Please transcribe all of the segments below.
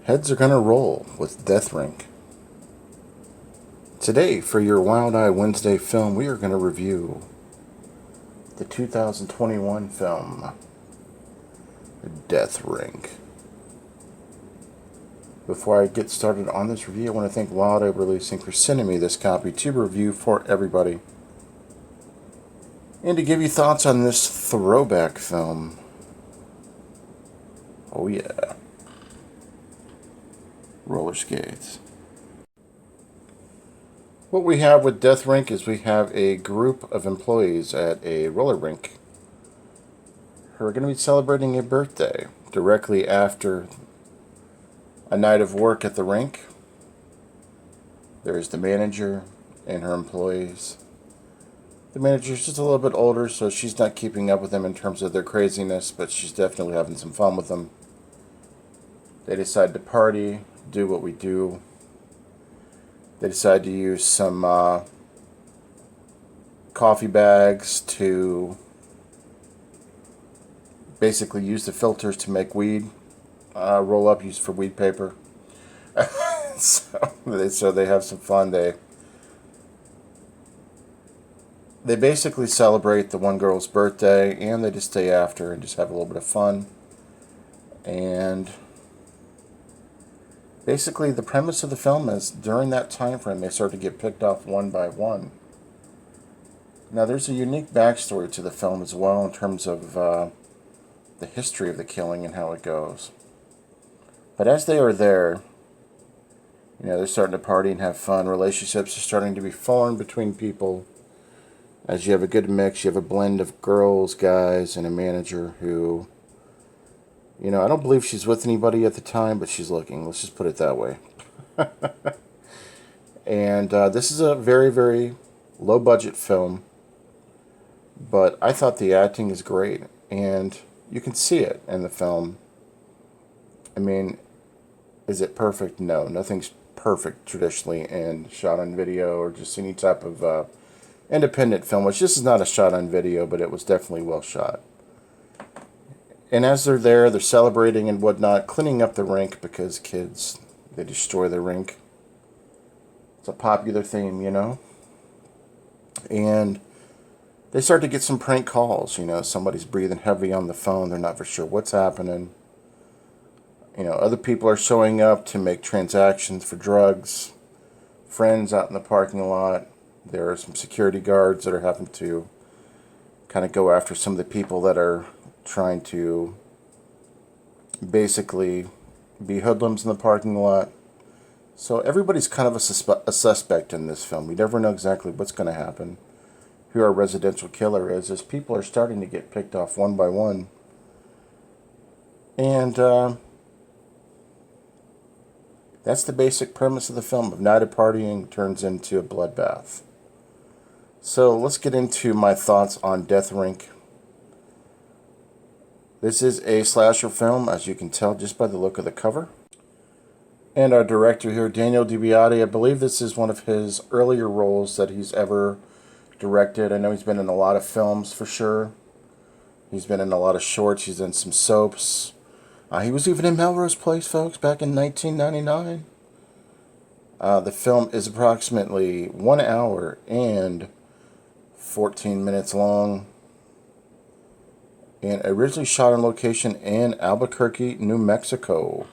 Heads are gonna roll with Death Rink. Today, for your Wild Eye Wednesday film, we are going to review the 2021 film, Death Rink. Before I get started on this review, I want to thank Wild Eye Releasing for sending me this copy to review for everybody. And to give you thoughts on this throwback film. Oh yeah. Roller skates. What we have with Death Rink is we have a group of employees at a roller rink who are going to be celebrating a birthday directly after a night of work at the rink. There's the manager and her employees. The manager's just a little bit older, so she's not keeping up with them in terms of their craziness, but she's definitely having some fun with them. They decide to party, do what we do. They decide to use some coffee bags to basically use the filters to make weed, roll up, used for weed paper. so they have some fun. They basically celebrate the one girl's birthday, and they just stay after and just have a little bit of fun. And basically, the premise of the film is during that time frame, they start to get picked off one by one. Now, there's a unique backstory to the film as well in terms of the history of the killing and how it goes. But as they are there, they're starting to party and have fun. Relationships are starting to be formed between people. As you have a good mix, you have a blend of girls, guys, and a manager who, I don't believe she's with anybody at the time, but she's looking. Let's just put it that way. And this is a very, very low-budget film, but I thought the acting is great, and you can see it in the film. I mean, is it perfect? No, nothing's perfect traditionally in shot on video or just any type of independent film, which this is not a shot on video, but it was definitely well shot. And as they're there, they're celebrating and whatnot, cleaning up the rink because kids, they destroy the rink. It's a popular theme, And they start to get some prank calls, somebody's breathing heavy on the phone, they're not for sure what's happening. Other people are showing up to make transactions for drugs. Friends out in the parking lot. There are some security guards that are having to kind of go after some of the people that are trying to basically be hoodlums in the parking lot. So everybody's kind of a suspect in this film. We never know exactly what's going to happen, who our residential killer is, as people are starting to get picked off one by one. And that's the basic premise of the film. A night of partying turns into a bloodbath. So let's get into my thoughts on Death Rink. This is a slasher film, as you can tell just by the look of the cover. And our director here, Daniel DiBiase, I believe this is one of his earlier roles that he's ever directed. I know he's been in a lot of films for sure. He's been in a lot of shorts. He's in some soaps. He was even in Melrose Place, folks, back in 1999. The film is approximately 1 hour and 14 minutes long, and originally shot on location in Albuquerque, New Mexico.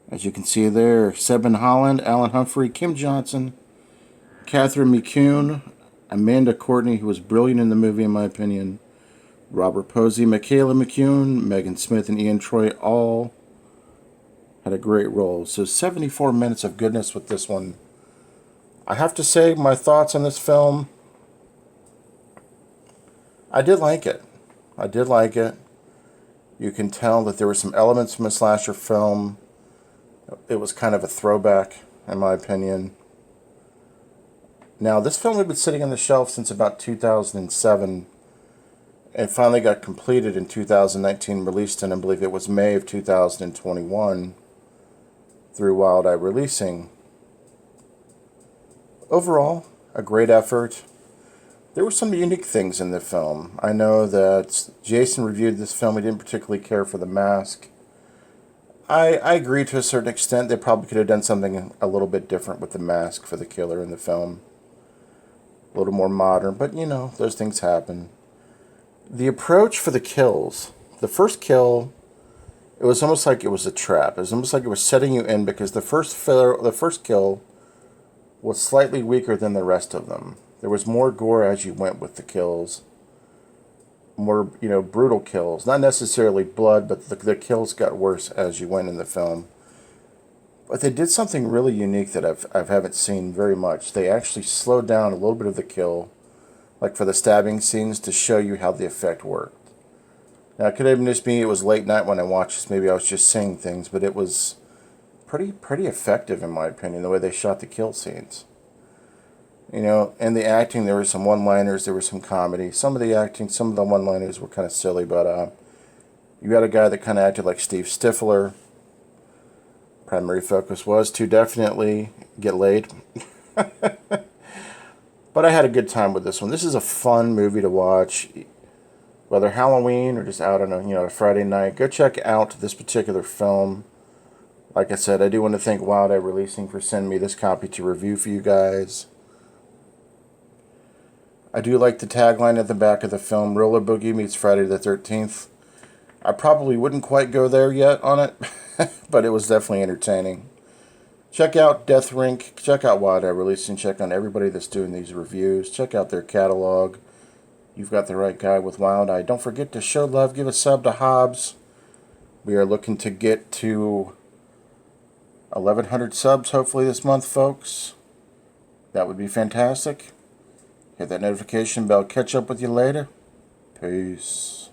As you can see there, Sebin Holland, Alan Humphrey, Kim Johnson, Catherine McCune, Amanda Courtney, who was brilliant in the movie in my opinion, Robert Posey, Michaela McCune, Megan Smith, and Ian Troy all had a great role. So 74 minutes of goodness with this one. I have to say, my thoughts on this film, I did like it. I did like it. You can tell that there were some elements from a slasher film. It was kind of a throwback, in my opinion. Now, this film had been sitting on the shelf since about 2007. It finally got completed in 2019, released in, I believe it was May of 2021, through Wild Eye Releasing. Overall, a great effort. There were some unique things in the film. I know that Jason reviewed this film. He didn't particularly care for the mask. I agree to a certain extent. They probably could have done something a little bit different with the mask for the killer in the film. A little more modern, but you know, those things happen. The approach for the kills. The first kill, it was almost like it was a trap. It was almost like it was setting you in because the first kill was slightly weaker than the rest of them. There was more gore as you went with the kills. More, you know, brutal kills. Not necessarily blood, but the kills got worse as you went in the film. But they did something really unique that I haven't seen very much. They actually slowed down a little bit of the kill, like for the stabbing scenes, to show you how the effect worked. Now, it could have been just me. It was late night when I watched this. Maybe I was just seeing things, but it was pretty effective, in my opinion, the way they shot the kill scenes. You know, and the acting, there were some one-liners, there was some comedy. Some of the acting, some of the one-liners were kind of silly, but you had a guy that kind of acted like Steve Stifler. Primary focus was to definitely get laid. But I had a good time with this one. This is a fun movie to watch, whether Halloween or just out on a Friday night. Go check out this particular film. Like I said, I do want to thank Wild Eye Releasing for sending me this copy to review for you guys. I do like the tagline at the back of the film, Roller Boogie meets Friday the 13th. I probably wouldn't quite go there yet on it, but it was definitely entertaining. Check out Death Rink, check out Wild Eye Releasing, check on everybody that's doing these reviews, check out their catalog. You've got the right guy with Wild Eye. Don't forget to show love, give a sub to Hobbs. We are looking to get to 1,100 subs hopefully this month, folks. That would be fantastic. Hit that notification bell. Catch up with you later. Peace.